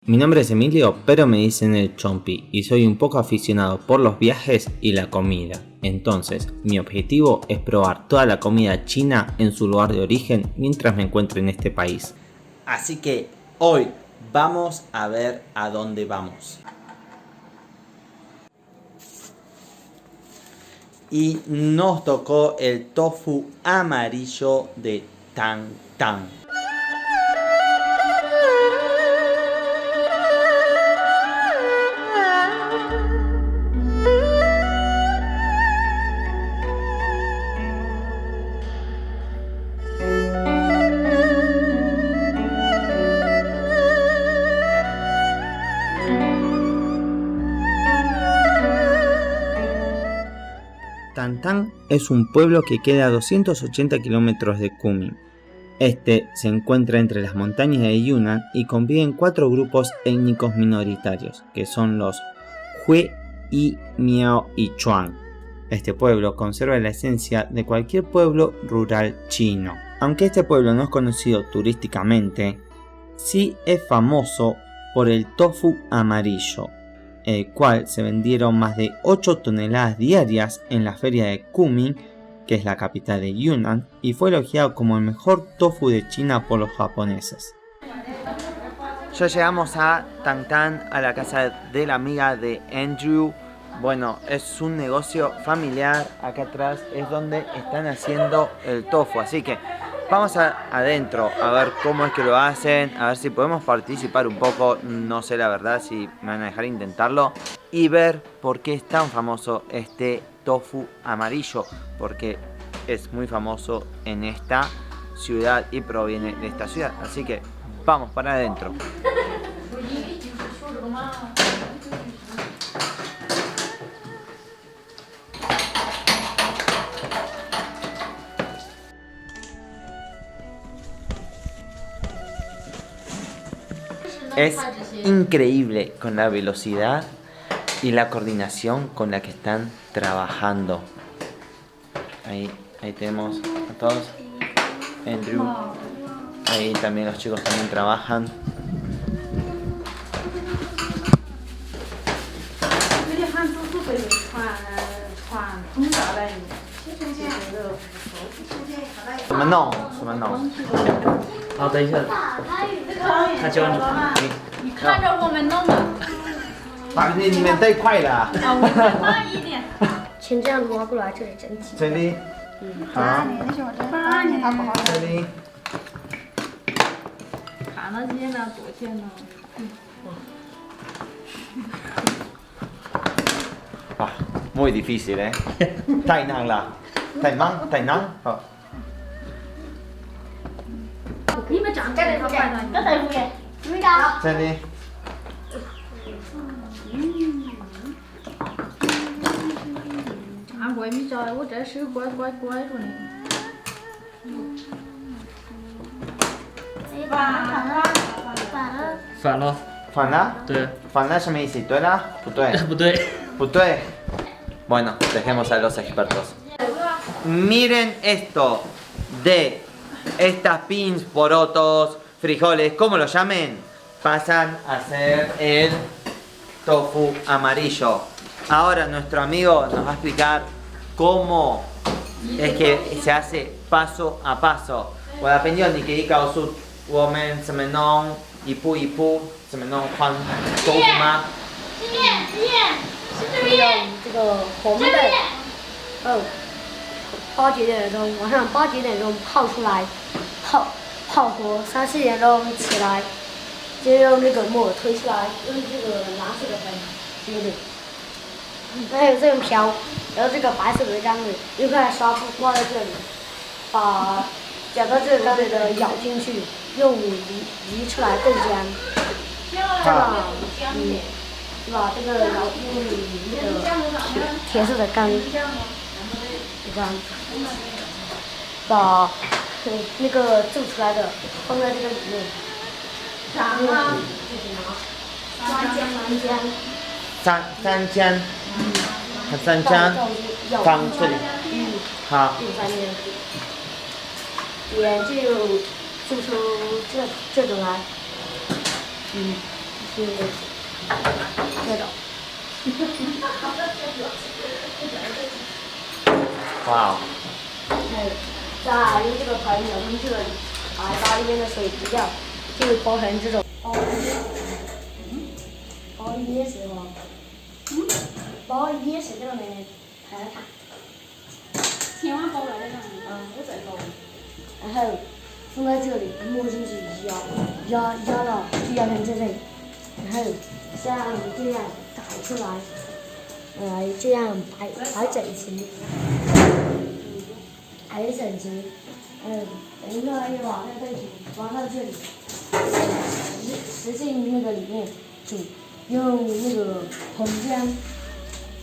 Mi nombre es Emilio, pero me dicen el Chompi y soy un poco aficionado por los viajes y la comida. Entonces, mi objetivo es probar toda la comida china en su lugar de origen mientras me encuentre en este país. Así que hoy vamos a ver a dónde vamos. Y nos tocó el tofu amarillo de Tang Tang. Tang Tang es un pueblo que queda a 280 kilómetros de Kunming. Este se encuentra entre las montañas de Yunnan y conviven 4 grupos étnicos minoritarios, que son los Hui, Yi, Miao y Chuang. Este pueblo conserva la esencia de cualquier pueblo rural chino. Aunque este pueblo no es conocido turísticamente, sí es famoso por el tofu amarillo, el cual se vendieron más de 8 toneladas diarias en la feria de Kunming, que es la capital de Yunnan, y fue elogiado como el mejor tofu de China por los japoneses. Ya llegamos a Tang Tang, a la casa de la amiga de Andrew. Bueno, es un negocio familiar. Acá atrás es donde están haciendo el tofu, así que vamos adentro a ver cómo es que lo hacen, a ver si podemos participar un poco, no sé la verdad si me van a dejar intentarlo, y ver por qué es tan famoso este tofu amarillo, porque es muy famoso en esta ciudad y proviene de esta ciudad, así que vamos para adentro. Es increíble con la velocidad y la coordinación con la que están trabajando. Ahí tenemos a todos. Andrew. Ahí también los chicos también trabajan. Oh, 等一下，他教你。你看着我们弄的。把你们带快了。啊，我们慢一点。请这样挪过来，这里整体。这里。好。这里。看到见了，多见了。Ah, muy difícil, ¿eh? Tainan la. Tainan. Oh. 你们长这里好快的，这等于怎么着？这里。俺闺蜜教的，我这手乖着呢。反了。反了？对。反了什么意思？对了？不对。不对。不对。Bueno, dejemos a los expertos. Miren esto de estas pins, porotos, frijoles, como lo llamen, pasan a ser el tofu amarillo. Ahora nuestro amigo nos va a explicar cómo es que se hace paso a paso. 我的朋友，你可以告诉我们怎么弄一步一步怎么弄换豆腐吗？用这个红的8、9点钟，晚上8、9点钟泡出来，泡活3、4点钟起来，就用那个沫推出来，用这个蓝色的粉，对不对？还有这个瓢，然后这个白色的缸子，一块刷布挂在这里，把搅到这个缸里的舀进去，用移出来豆浆，再把这个舀进那个铁色的缸，这样，把那个做出来的放在这个里面，然后三江，三江放这里，好。也就做出这种来，就是这种。哇哦！还有再用这个盆舀进这里，把里面的水提掉，就包成这种。包椰水哦。包椰水这种的排它。千万包来这样。我再包。然后放在这里，摸进去压到就压成这里，然后像这样打出来，这样排整齐，排整齐，等一个一往那对煮，往到这里，实进那个里面煮，用那个盆姜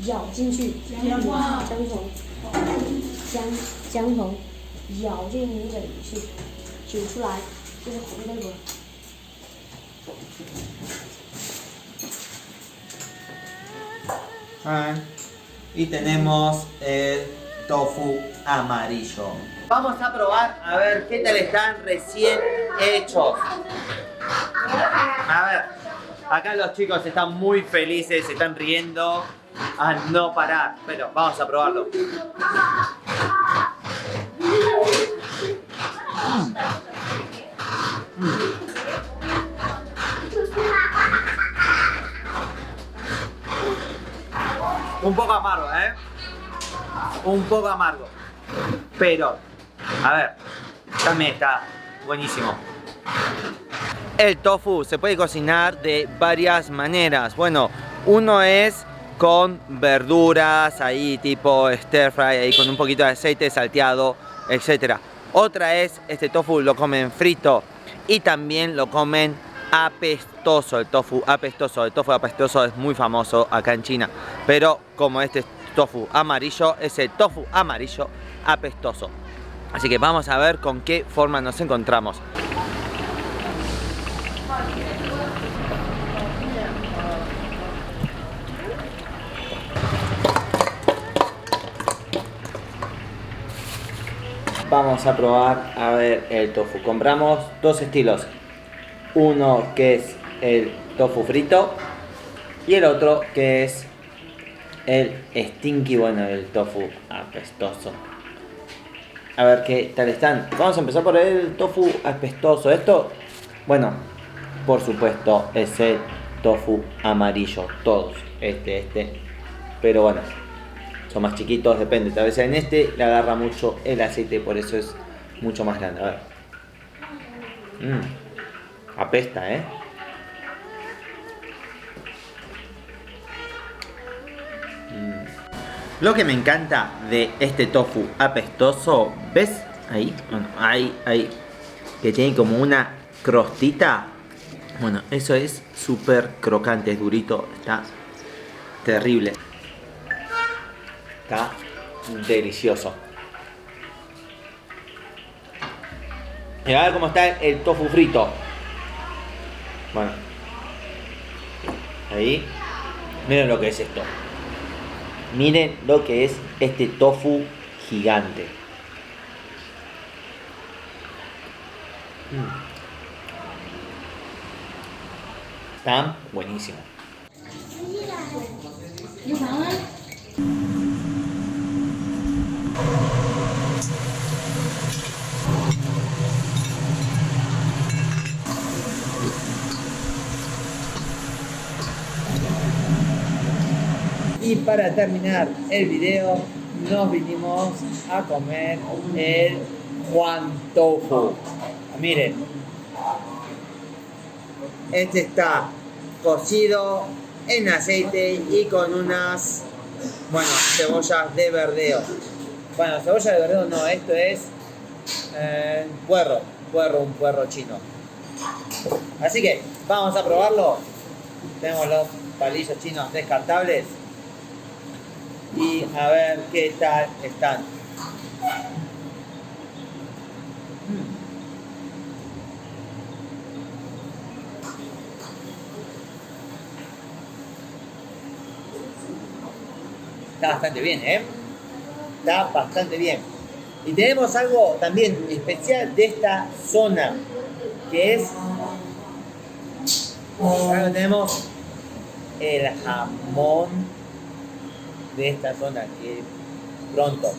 舀进去，姜黄舀进这里去，煮出来就是红那个。Y tenemos el tofu amarillo. Vamos a probar a ver qué tal están recién hechos. A ver, acá los chicos están muy felices, se están riendo a no parar, pero vamos a probarlo. Un poco amargo, un poco amargo, pero a ver, también está buenísimo. El tofu se puede cocinar de varias maneras. Bueno, uno es con verduras ahí tipo stir fry, ahí con un poquito de aceite salteado, etc. Otra es, este tofu lo comen frito y también lo comen apestoso, el tofu apestoso. El tofu apestoso es muy famoso acá en China, pero como este tofu amarillo, es el tofu amarillo apestoso. Así que vamos a ver con qué forma nos encontramos. Vamos a probar a ver el tofu. Compramos dos estilos. Uno que es el tofu frito y el otro que es el stinky, bueno, el tofu apestoso. A ver qué tal están. Vamos a empezar por el tofu apestoso. Esto, bueno, por supuesto es el tofu amarillo. Todos, este. Pero bueno, son más chiquitos, depende. Tal vez en este le agarra mucho el aceite, por eso es mucho más grande. A ver. Apesta, Lo que me encanta de este tofu apestoso, ¿ves? Ahí, bueno, ahí, que tiene como una crostita. Bueno, eso es súper crocante, es durito, está terrible. Está delicioso. Y a ver cómo está el tofu frito. Bueno, ahí, miren lo que es esto. Miren lo que es este tofu gigante. Está buenísimo. Y para terminar el video, nos vinimos a comer el Juan Tofu. Miren, este está cocido en aceite y con unas, bueno, cebollas de verdeo. Bueno, cebolla de verdeo no, esto es un puerro chino. Así que vamos a probarlo. Tenemos los palillos chinos descartables. Y a ver qué tal están. Está bastante bien, Está bastante bien. Y tenemos algo también especial de esta zona, que es Acá tenemos el jamón de esta zona que pronto,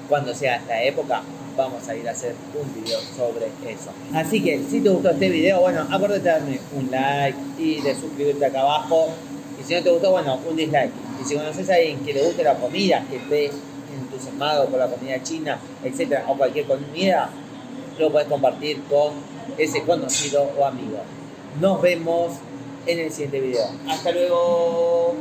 cuando sea esta época, vamos a ir a hacer un video sobre eso. Así que si te gustó este video, bueno, acuérdate de darme un like y de suscribirte acá abajo. Y si no te gustó, bueno, un dislike. Y si conoces a alguien que le guste la comida, que esté entusiasmado por la comida china, etcétera, o cualquier comida, lo puedes compartir con ese conocido o amigo. Nos vemos en el siguiente video. Hasta luego.